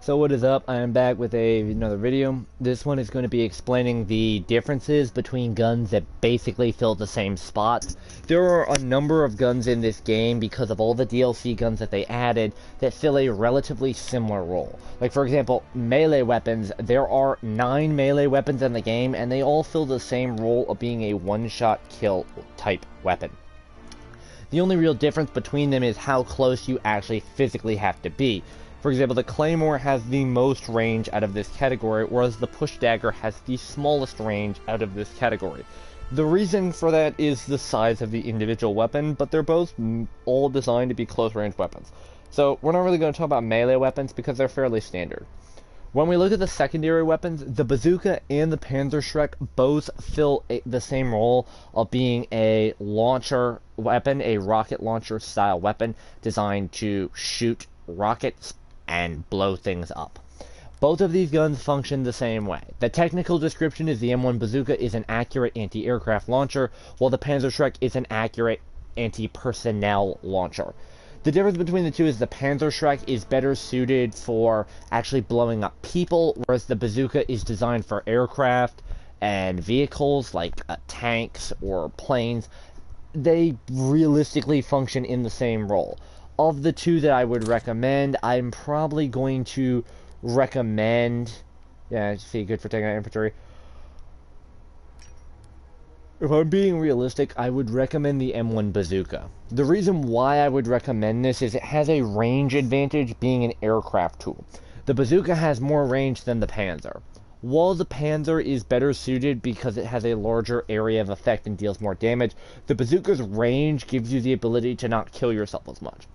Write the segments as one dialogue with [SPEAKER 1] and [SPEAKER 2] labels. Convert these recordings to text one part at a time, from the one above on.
[SPEAKER 1] So what is up? I am back with another video. This one is going to be explaining the differences between guns that basically fill the same spots. There are a number of guns in this game because of all the DLC guns that they added that fill a relatively similar role. Like for example, melee weapons. There are 9 melee weapons in the game and they all fill the same role of being a one-shot kill type weapon. The only real difference between them is how close you actually physically have to be. For example, the Claymore has the most range out of this category, whereas the Push Dagger has the smallest range out of this category. The reason for that is the size of the individual weapon, but they're both all designed to be close-range weapons. So we're not really going to talk about melee weapons because they're fairly standard. When we look at the secondary weapons, the Bazooka and the Panzerschreck both fill the same role of being a launcher weapon, a rocket launcher style weapon designed to shoot rockets and blow things up. Both of these guns function the same way. The technical description is the M1 Bazooka is an accurate anti-aircraft launcher, while the Panzerschreck is an accurate anti-personnel launcher. The difference between the two is the Panzerschreck is better suited for actually blowing up people, whereas the Bazooka is designed for aircraft and vehicles like tanks or planes. They realistically function in the same role. Of the two that I would recommend, I'm probably going to recommend... Yeah, see, good for taking out infantry. If I'm being realistic, I would recommend the M1 Bazooka. The reason why I would recommend this is it has a range advantage being an aircraft tool. The Bazooka has more range than the Panzer. While the Panzer is better suited because it has a larger area of effect and deals more damage, the Bazooka's range gives you the ability to not kill yourself as much.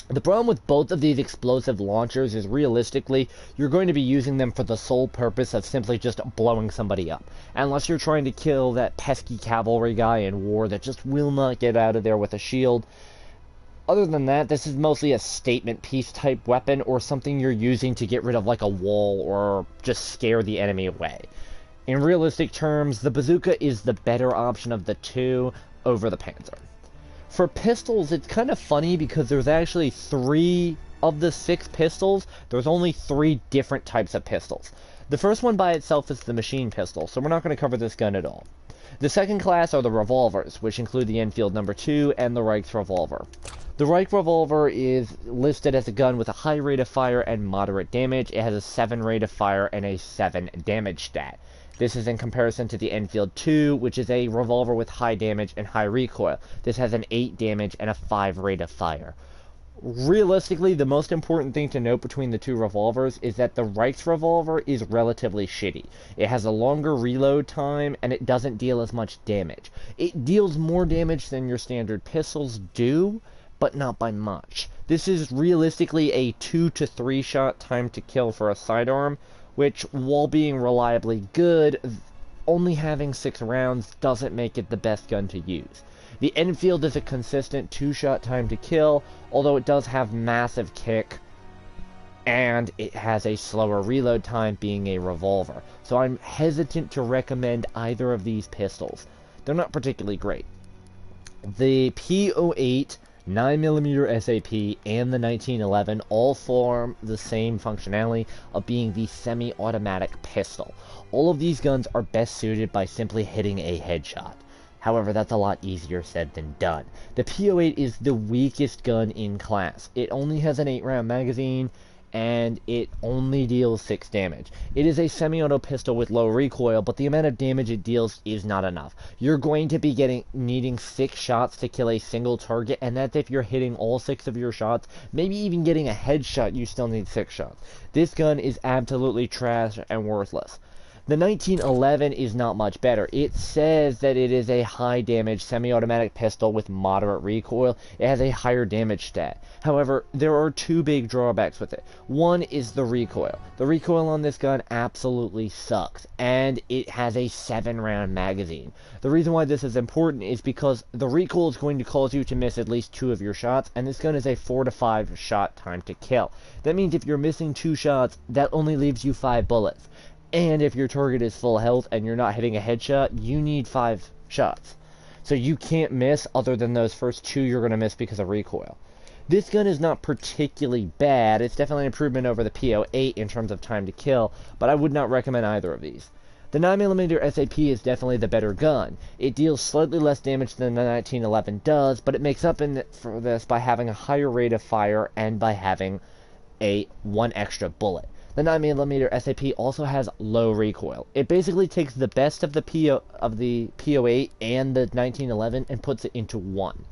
[SPEAKER 1] The problem with both of these explosive launchers is realistically, you're going to be using them for the sole purpose of simply just blowing somebody up. Unless you're trying to kill that pesky cavalry guy in war that just will not get out of there with a shield. Other than that, this is mostly a statement piece type weapon or something you're using to get rid of like a wall or just scare the enemy away. In realistic terms, the Bazooka is the better option of the two over the Panzer. For pistols, it's kind of funny because there's actually 3 of the 6 pistols. There's only 3 different types of pistols. The first one by itself is the machine pistol, so we're not going to cover this gun at all. The second class are the revolvers, which include the Enfield No. 2 and the Reichs revolver. The Reich revolver is listed as a gun with a high rate of fire and moderate damage. It has a 7 rate of fire and a 7 damage stat. This is in comparison to the Enfield 2, which is a revolver with high damage and high recoil. This has an 8 damage and a 5 rate of fire. Realistically, the most important thing to note between the two revolvers is that the Reichs revolver is relatively shitty. It has a longer reload time, and it doesn't deal as much damage. It deals more damage than your standard pistols do, but not by much. This is realistically a 2 to 3 shot time to kill for a sidearm, which, while being reliably good, only having 6 rounds doesn't make it the best gun to use. The Enfield is a consistent 2-shot time to kill, although it does have massive kick, and it has a slower reload time being a revolver. So I'm hesitant to recommend either of these pistols. They're not particularly great. The P08, 9mm SAP, and the 1911 all form the same functionality of being the semi-automatic pistol. All of these guns are best suited by simply hitting a headshot. However, that's a lot easier said than done. The P08 is the weakest gun in class. It only has an 8-round magazine, and it only deals 6 damage. It is a semi-auto pistol with low recoil, but the amount of damage it deals is not enough. You're going to be needing 6 shots to kill a single target, and that's if you're hitting all 6 of your shots. Maybe even getting a headshot, you still need 6 shots. This gun is absolutely trash and worthless. The 1911 is not much better. It says that it is a high damage semi-automatic pistol with moderate recoil. It has a higher damage stat. However, there are 2 big drawbacks with it. One is the recoil. The recoil on this gun absolutely sucks, and it has a 7-round magazine. The reason why this is important is because the recoil is going to cause you to miss at least 2 of your shots, and this gun is a 4 to 5 shot time to kill. That means if you're missing 2 shots, that only leaves you 5 bullets. And if your target is full health and you're not hitting a headshot, you need 5 shots. So you can't miss other than those first 2 you're going to miss because of recoil. This gun is not particularly bad. It's definitely an improvement over the P08 in terms of time to kill, but I would not recommend either of these. The 9mm SAP is definitely the better gun. It deals slightly less damage than the 1911 does, but it makes up for this by having a higher rate of fire and by having one extra bullet. The 9mm SAP also has low recoil. It basically takes the best of the P08 and the 1911 and puts it into one.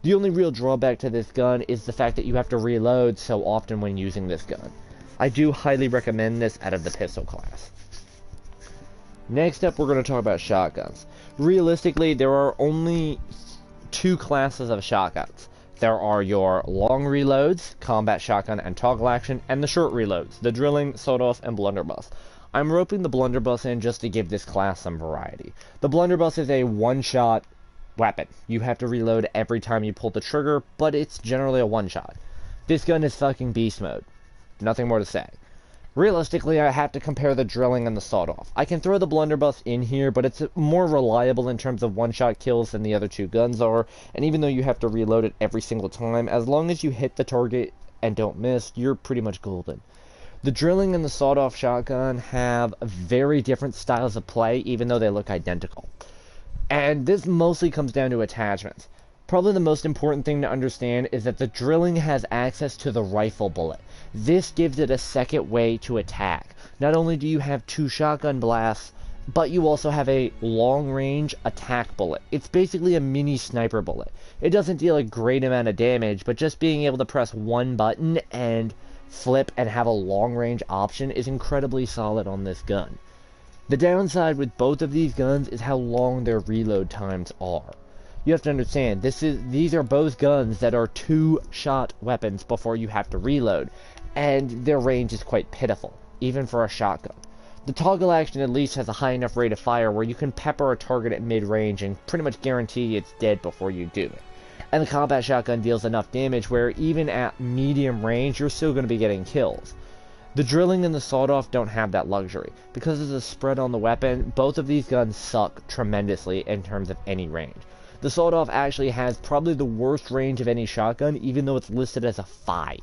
[SPEAKER 1] The only real drawback to this gun is the fact that you have to reload so often when using this gun. I do highly recommend this out of the pistol class. Next up, we're going to talk about shotguns. Realistically, there are only two classes of shotguns. There are your long reloads, combat shotgun and toggle action, and the short reloads, the drilling, sawed-off, and blunderbuss. I'm roping the blunderbuss in just to give this class some variety. The blunderbuss is a one-shot weapon. You have to reload every time you pull the trigger, but it's generally a one-shot. This gun is fucking beast mode. Nothing more to say. Realistically, I have to compare the drilling and the sawed-off. I can throw the blunderbuss in here, but it's more reliable in terms of one-shot kills than the other two guns are, and even though you have to reload it every single time, as long as you hit the target and don't miss, you're pretty much golden. The drilling and the sawed-off shotgun have very different styles of play, even though they look identical. And this mostly comes down to attachments. Probably the most important thing to understand is that the drilling has access to the rifle bullet. This gives it a second way to attack. Not only do you have two shotgun blasts, but you also have a long-range attack bullet. It's basically a mini sniper bullet. It doesn't deal a great amount of damage, but just being able to press one button and flip and have a long-range option is incredibly solid on this gun. The downside with both of these guns is how long their reload times are. You have to understand, these are both guns that are two-shot weapons before you have to reload, and their range is quite pitiful, even for a shotgun. The toggle action at least has a high enough rate of fire where you can pepper a target at mid-range and pretty much guarantee it's dead before you do it. And the combat shotgun deals enough damage where even at medium range, you're still going to be getting kills. The drilling and the sawed-off don't have that luxury. Because of the spread on the weapon, both of these guns suck tremendously in terms of any range. The sawed-off actually has probably the worst range of any shotgun, even though it's listed as a 5.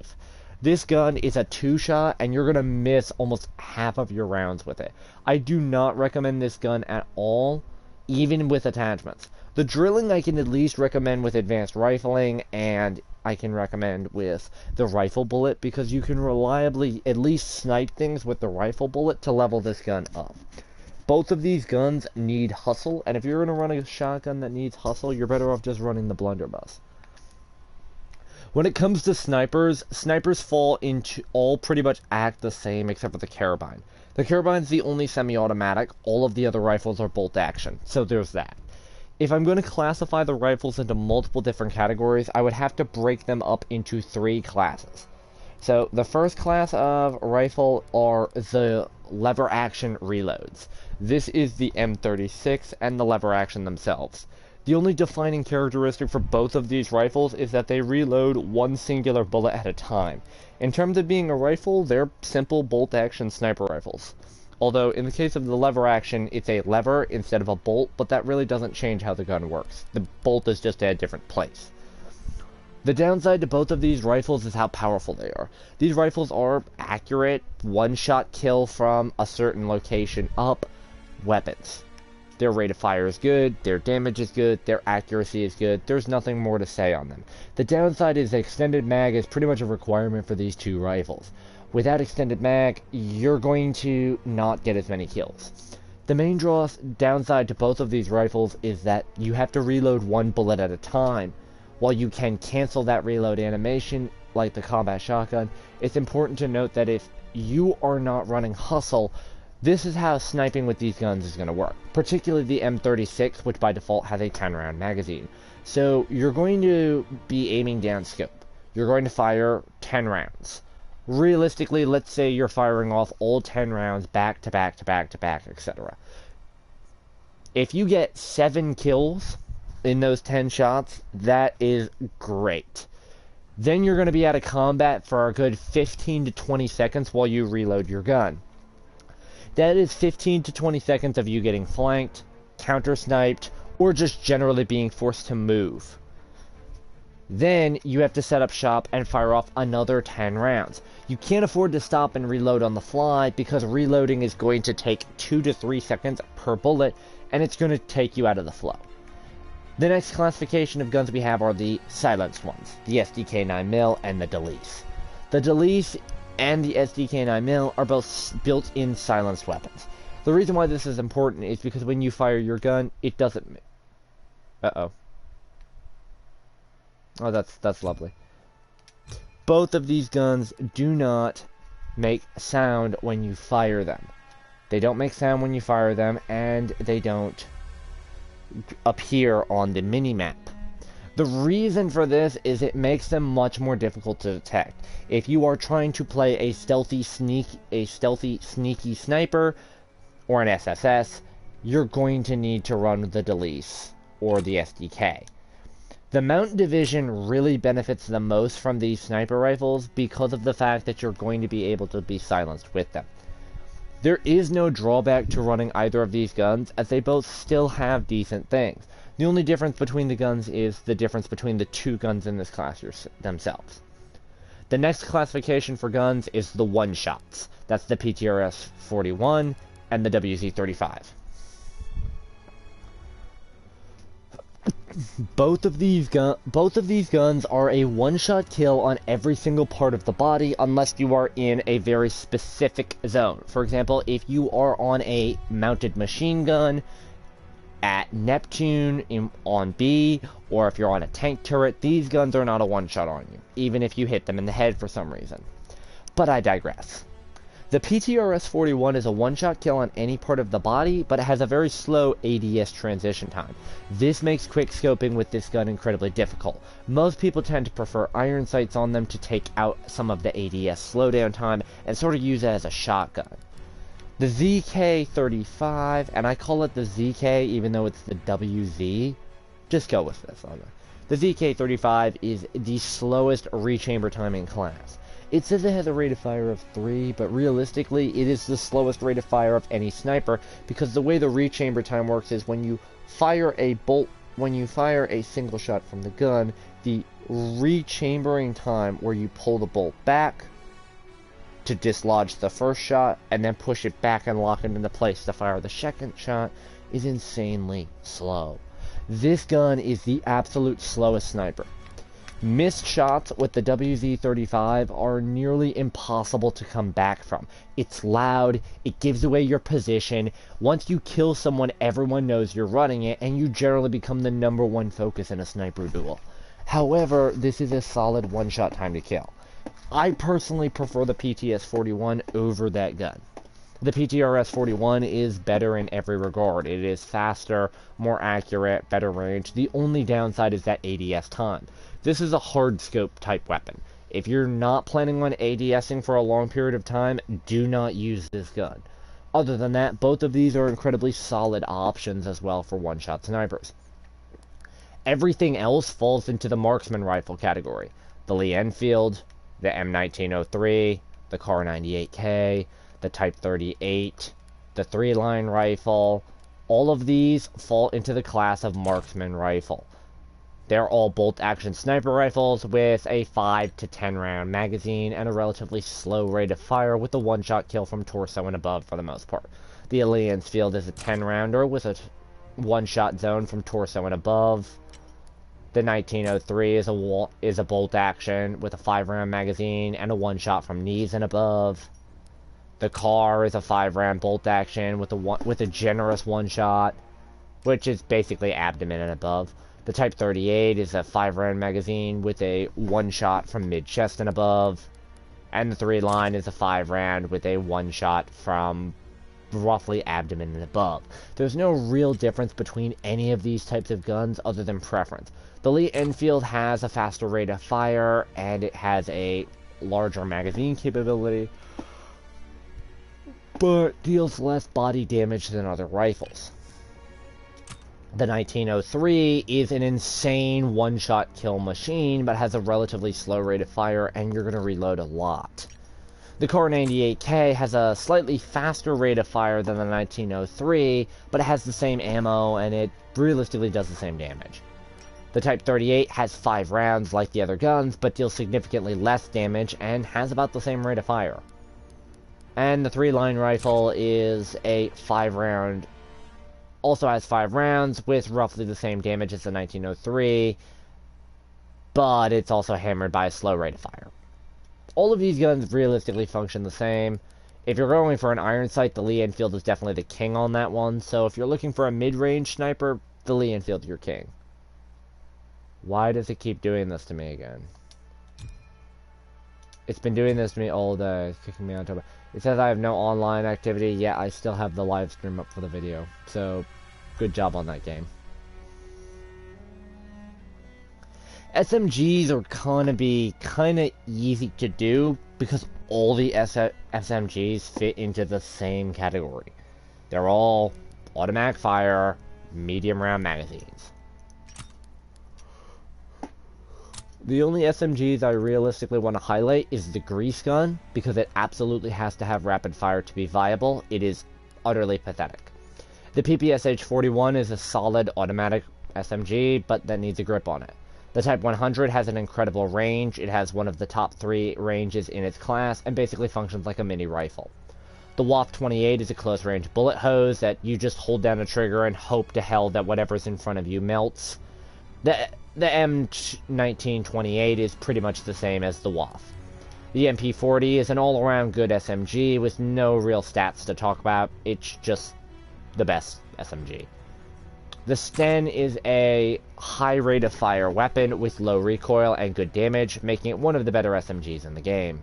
[SPEAKER 1] This gun is a 2-shot, and you're going to miss almost half of your rounds with it. I do not recommend this gun at all, even with attachments. The drilling I can at least recommend with advanced rifling, and I can recommend with the rifle bullet, because you can reliably at least snipe things with the rifle bullet to level this gun up. Both of these guns need hustle, and if you're going to run a shotgun that needs hustle, you're better off just running the blunderbuss. When it comes to snipers, snipers fall into all pretty much act the same except for the carabine. The carabine's the only semi-automatic, all of the other rifles are bolt action, so there's that. If I'm going to classify the rifles into multiple different categories, I would have to break them up into 3 classes. So, the first class of rifle are the lever action reloads. This is the M36 and the lever action themselves. The only defining characteristic for both of these rifles is that they reload one singular bullet at a time. In terms of being a rifle, they're simple bolt-action sniper rifles. Although, in the case of the lever action, it's a lever instead of a bolt, but that really doesn't change how the gun works. The bolt is just at a different place. The downside to both of these rifles is how powerful they are. These rifles are accurate, one-shot kill from a certain location up weapons. Their rate of fire is good, their damage is good, their accuracy is good, there's nothing more to say on them. The downside is extended mag is pretty much a requirement for these two rifles. Without extended mag, you're going to not get as many kills. The main downside to both of these rifles is that you have to reload one bullet at a time. While you can cancel that reload animation, like the combat shotgun, it's important to note that if you are not running hustle, this is how sniping with these guns is going to work. Particularly the M36, which by default has a 10-round magazine. So you're going to be aiming down scope. You're going to fire 10 rounds. Realistically, let's say you're firing off all 10 rounds back to back to back to back, etc. If you get 7 kills in those 10 shots, that is great. Then you're going to be out of combat for a good 15 to 20 seconds while you reload your gun. That is 15 to 20 seconds of you getting flanked, counter-sniped, or just generally being forced to move. Then you have to set up shop and fire off another 10 rounds. You can't afford to stop and reload on the fly because reloading is going to take 2 to 3 seconds per bullet, and it's going to take you out of the flow. The next classification of guns we have are the silenced ones, the SDK 9mm and the Delice. The Delice and the SDK 9mm are both built-in silenced weapons. The reason why this is important is because when you fire your gun, it doesn't... Uh-oh. Oh, that's lovely. Both of these guns do not make sound when you fire them. They don't make sound when you fire them, and they don't appear on the mini-map. The reason for this is it makes them much more difficult to detect. If you are trying to play a stealthy, sneaky sniper, or an SSS, you're going to need to run the Delice or the SDK. The Mountain Division really benefits the most from these sniper rifles because of the fact that you're going to be able to be silenced with them. There is no drawback to running either of these guns, as they both still have decent things. The only difference between the guns is the difference between the two guns in this class themselves. The next classification for guns is the one-shots. That's the PTRS-41 and the WZ-35. Both of these guns are a one-shot kill on every single part of the body unless you are in a very specific zone. For example, if you are on a mounted machine gun at Neptune on B, or if you're on a tank turret, these guns are not a one-shot on you, even if you hit them in the head for some reason. But I digress. The PTRS-41 is a one-shot kill on any part of the body, but it has a very slow ADS transition time. This makes quick scoping with this gun incredibly difficult. Most people tend to prefer iron sights on them to take out some of the ADS slowdown time and sort of use it as a shotgun. The ZK-35, and I call it the ZK even though it's the WZ, just go with this on it. The ZK-35 is the slowest rechamber time in class. It says it has a rate of fire of 3, but realistically, it is the slowest rate of fire of any sniper, because the way the rechamber time works is when you fire a single shot from the gun, the rechambering time where you pull the bolt back to dislodge the first shot, and then push it back and lock it into place to fire the second shot, is insanely slow. This gun is the absolute slowest sniper. Missed shots with the WZ-35 are nearly impossible to come back from. It's loud, it gives away your position. Once you kill someone, everyone knows you're running it, and you generally become the #1 focus in a sniper duel. However, this is a solid one-shot time to kill. I personally prefer the PTS-41 over that gun. The PTRS-41 is better in every regard. It is faster, more accurate, better range. The only downside is that ADS time. This is a hard scope type weapon. If you're not planning on ADSing for a long period of time, do not use this gun. Other than that, both of these are incredibly solid options as well for one-shot snipers. Everything else falls into the marksman rifle category. The Lee Enfield, the M1903, the Kar 98K, the Type 38, the 3-line rifle, all of these fall into the class of marksman rifle. They're all bolt-action sniper rifles with a 5 to 10 round magazine and a relatively slow rate of fire with a one-shot kill from torso and above for the most part. The Lee Enfield is a 10-rounder with a one-shot zone from torso and above. The 1903 is a bolt-action with a 5-round magazine and a one-shot from knees and above. The Kar is a 5-round bolt-action with a generous one-shot, which is basically abdomen and above. The Type 38 is a 5-round magazine with a one-shot from mid-chest and above. And the 3-line is a 5-round with a one-shot from roughly abdomen and above. There's no real difference between any of these types of guns other than preference. The Lee Enfield has a faster rate of fire, and it has a larger magazine capability, but deals less body damage than other rifles. The 1903 is an insane one-shot kill machine, but has a relatively slow rate of fire, and you're going to reload a lot. The Kar 98K has a slightly faster rate of fire than the 1903, but it has the same ammo, and it realistically does the same damage. The Type 38 has 5 rounds like the other guns, but deals significantly less damage and has about the same rate of fire. And the 3-line rifle is a 5-round, also has 5 rounds with roughly the same damage as the 1903, but it's also hammered by a slow rate of fire. All of these guns realistically function the same. If you're going for an iron sight, the Lee Enfield is definitely the king on that one, so if you're looking for a mid-range sniper, the Lee Enfield is your king. Why does it keep doing this to me again? It's been doing this to me all day. It's kicking me on top. It says I have no online activity, yet I still have the live stream up for the video. So, good job on that game. SMGs are gonna be kinda easy to do because all the SMGs fit into the same category. They're all automatic fire, medium round magazines. The only SMGs I realistically want to highlight is the Grease Gun, because it absolutely has to have rapid fire to be viable. It is utterly pathetic. The PPSH-41 is a solid automatic SMG, but that needs a grip on it. The Type 100 has an incredible range. It has one of the top 3 ranges in its class, and basically functions like a mini rifle. The WAF-28 is a close-range bullet hose that you just hold down a trigger and hope to hell that whatever's in front of you melts. The M1928 is pretty much the same as the WAF. The MP40 is an all-around good SMG with no real stats to talk about. It's just the best SMG. The Sten is a high rate of fire weapon with low recoil and good damage, making it one of the better SMGs in the game.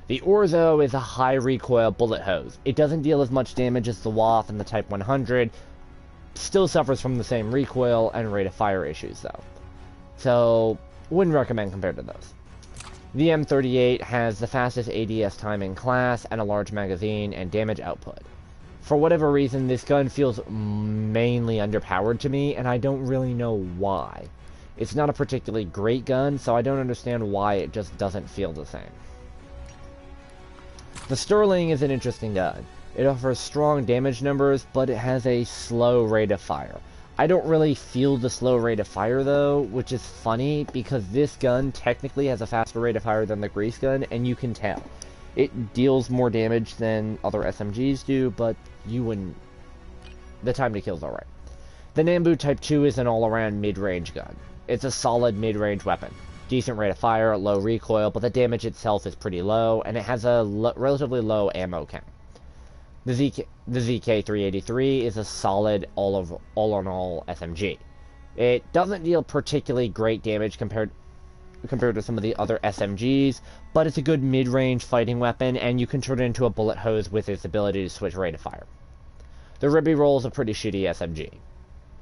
[SPEAKER 1] The Orzo is a high recoil bullet hose. It doesn't deal as much damage as the WAF and the Type 100, still suffers from the same recoil and rate of fire issues though. So, wouldn't recommend compared to those. The M38 has the fastest ADS time in class and a large magazine and damage output. For whatever reason, this gun feels mainly underpowered to me, and I don't really know why. It's not a particularly great gun, so I don't understand why it just doesn't feel the same. The Sterling is an interesting gun. It offers strong damage numbers, but it has a slow rate of fire. I don't really feel the slow rate of fire though, which is funny because this gun technically has a faster rate of fire than the Grease Gun, and you can tell. It deals more damage than other SMGs do, but you wouldn't... The time to kill is alright. The Nambu Type 2 is an all-around mid-range gun. It's a solid mid-range weapon. Decent rate of fire, low recoil, but the damage itself is pretty low, and it has a relatively low ammo count. The ZK-383 is a solid all-in-all SMG. It doesn't deal particularly great damage compared to some of the other SMGs, but it's a good mid-range fighting weapon, and you can turn it into a bullet hose with its ability to switch rate of fire. The Ribby Roll is a pretty shitty SMG.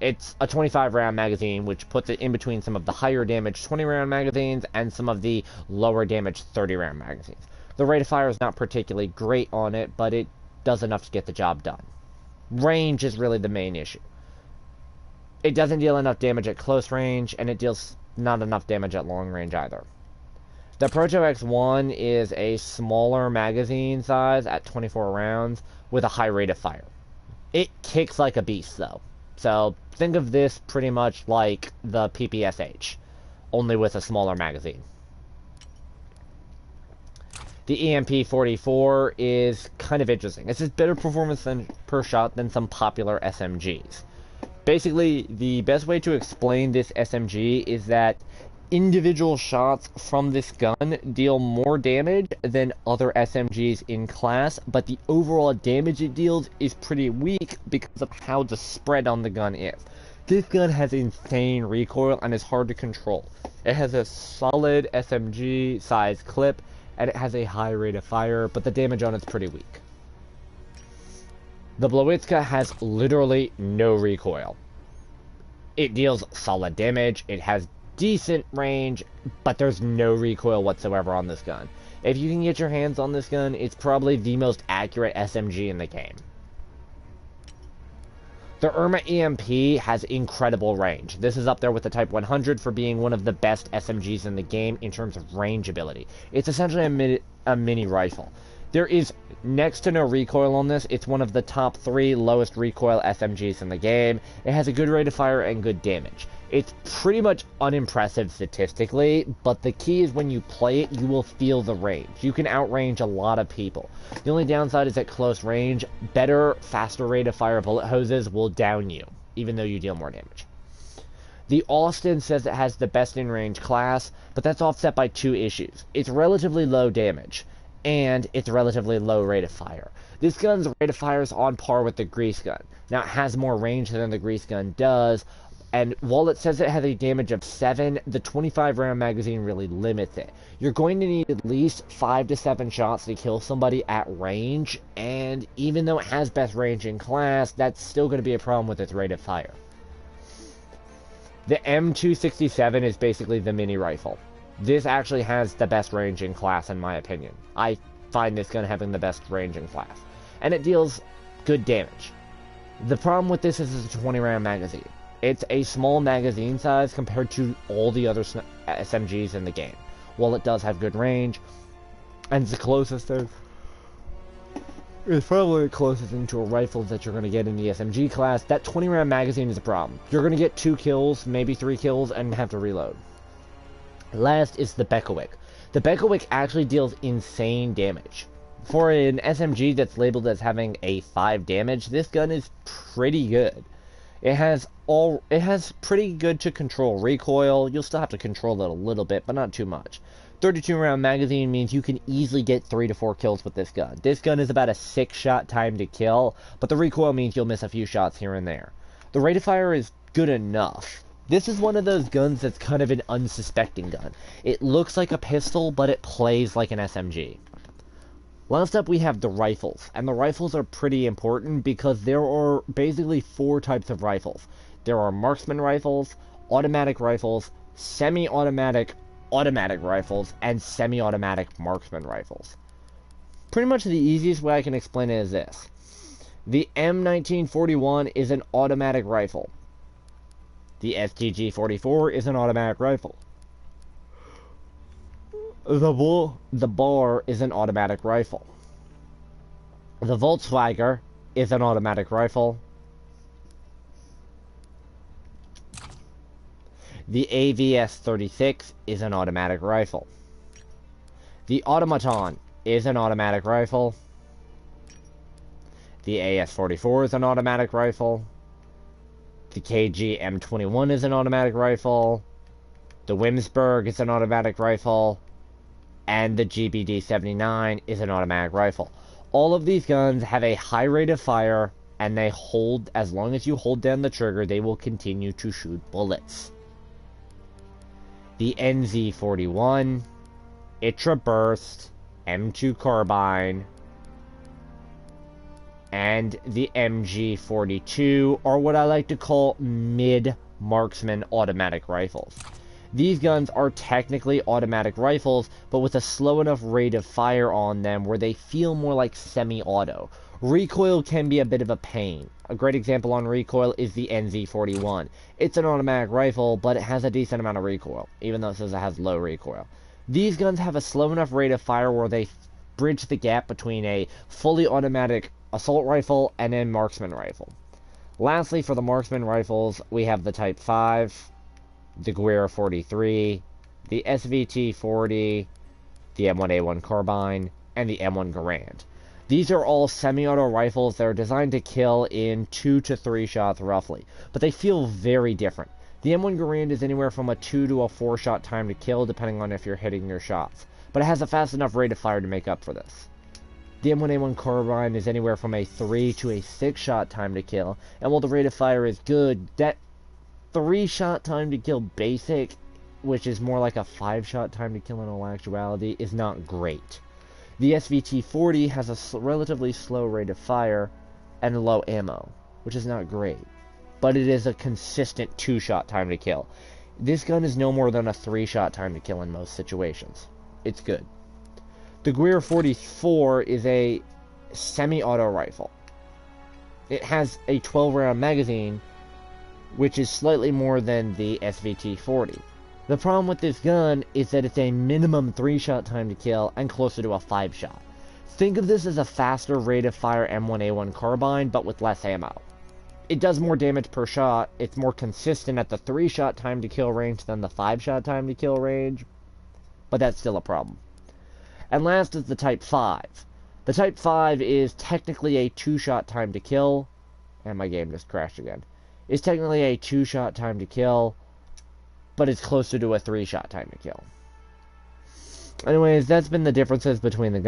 [SPEAKER 1] It's a 25-round magazine, which puts it in between some of the higher damage 20-round magazines and some of the lower damage 30-round magazines. The rate of fire is not particularly great on it, but it does enough to get the job done. Range is really the main issue. It doesn't deal enough damage at close range, and it deals not enough damage at long range either. The Proto X1 is a smaller magazine size at 24 rounds with a high rate of fire. It kicks like a beast though. So think of this pretty much like the PPSH, only with a smaller magazine. The EMP-44 is kind of interesting. It's just better performance per shot than some popular SMGs. Basically, the best way to explain this SMG is that individual shots from this gun deal more damage than other SMGs in class, but the overall damage it deals is pretty weak because of how the spread on the gun is. This gun has insane recoil and is hard to control. It has a solid SMG size clip, and it has a high rate of fire, but the damage on it's pretty weak. The Blowitska has literally no recoil. It deals solid damage, it has decent range, but there's no recoil whatsoever on this gun. If you can get your hands on this gun, it's probably the most accurate SMG in the game. The Irma EMP has incredible range. This is up there with the Type 100 for being one of the best SMGs in the game in terms of range ability. It's essentially a mini rifle. There is next to no recoil on this. It's one of the top 3 lowest recoil SMGs in the game. It has a good rate of fire and good damage. It's pretty much unimpressive statistically, but the key is when you play it, you will feel the range. You can outrange a lot of people. The only downside is at close range, better, faster rate of fire bullet hoses will down you, even though you deal more damage. The Austin says it has the best in-range class, but that's offset by 2 issues. It's relatively low damage, and it's relatively low rate of fire. This gun's rate of fire is on par with the Grease gun. Now, it has more range than the Grease gun does, and while it says it has a damage of 7, the 25 round magazine really limits it. You're going to need at least 5 to 7 shots to kill somebody at range, and even though it has best range in class, that's still going to be a problem with its rate of fire. The M267 is basically the mini rifle. This actually has the best range in class in my opinion. I find this gun having the best range in class. And it deals good damage. The problem with this is it's a 20 round magazine. It's a small magazine size compared to all the other SMGs in the game. While it does have good range, and it's the closest thing, it's probably the closest thing to a rifle that you're going to get in the SMG class, that 20 round magazine is a problem. You're going to get 2 kills, maybe 3 kills, and have to reload. Last is the Bekowik. The Bekowik actually deals insane damage. For an SMG that's labeled as having a 5 damage, this gun is pretty good. It has pretty good to control recoil. You'll still have to control it a little bit, but not too much. 32 round magazine means you can easily get 3 to 4 kills with this gun. This gun is about a 6 shot time to kill, but the recoil means you'll miss a few shots here and there. The rate of fire is good enough. This is one of those guns that's kind of an unsuspecting gun. It looks like a pistol, but it plays like an SMG. Last up we have the rifles, and the rifles are pretty important because there are basically 4 types of rifles. There are marksman rifles, automatic rifles, semi-automatic automatic rifles, and semi-automatic marksman rifles. Pretty much the easiest way I can explain it is this. The M1941 is an automatic rifle. The STG-44 is an automatic rifle. The Bar is an automatic rifle. The Volkswagen is an automatic rifle. The AVS-36 is an automatic rifle. The Automaton is an automatic rifle. The AS-44 is an automatic rifle. The KG M21 is an automatic rifle. The Wimsburg is an automatic rifle. And the GBD-79 is an automatic rifle. All of these guns have a high rate of fire, and they hold, as long as you hold down the trigger, they will continue to shoot bullets. The NZ-41, ITRA Burst, M2 Carbine, and the MG-42 are what I like to call mid-marksman automatic rifles. These guns are technically automatic rifles, but with a slow enough rate of fire on them where they feel more like semi-auto. Recoil can be a bit of a pain. A great example on recoil is the NZ-41. It's an automatic rifle, but it has a decent amount of recoil, even though it says it has low recoil. These guns have a slow enough rate of fire where they bridge the gap between a fully automatic assault rifle and a marksman rifle. Lastly, for the marksman rifles, we have the Type 5, the Guerra 43, the SVT-40, the M1A1 Carbine, and the M1 Garand. These are all semi-auto rifles that are designed to kill in 2 to 3 shots roughly, but they feel very different. The M1 Garand is anywhere from a 2 to a 4 shot time to kill depending on if you're hitting your shots, but it has a fast enough rate of fire to make up for this. The M1A1 Carbine is anywhere from a 3 to a 6 shot time to kill, and while the rate of fire is good, that 3 shot time to kill basic, which is more like a 5 shot time to kill in all actuality, is not great. The SVT-40 has a relatively slow rate of fire and low ammo, which is not great, but it is a consistent 2 shot time to kill. This gun is no more than a 3 shot time to kill in most situations. It's good. The Guerra 44 is a semi-auto rifle. It has a 12 round magazine, which is slightly more than the SVT-40. The problem with this gun is that it's a minimum 3 shot time to kill and closer to a 5 shot. Think of this as a faster rate of fire M1A1 carbine, but with less ammo. It does more damage per shot, it's more consistent at the 3-shot time to kill range than the 5-shot time to kill range, but that's still a problem. And last is the Type 5. The Type 5 is technically a 2-shot time to kill, and my game just crashed again. It's technically a 2-shot time to kill, but it's closer to a 3-shot time to kill. Anyways, that's been the differences between the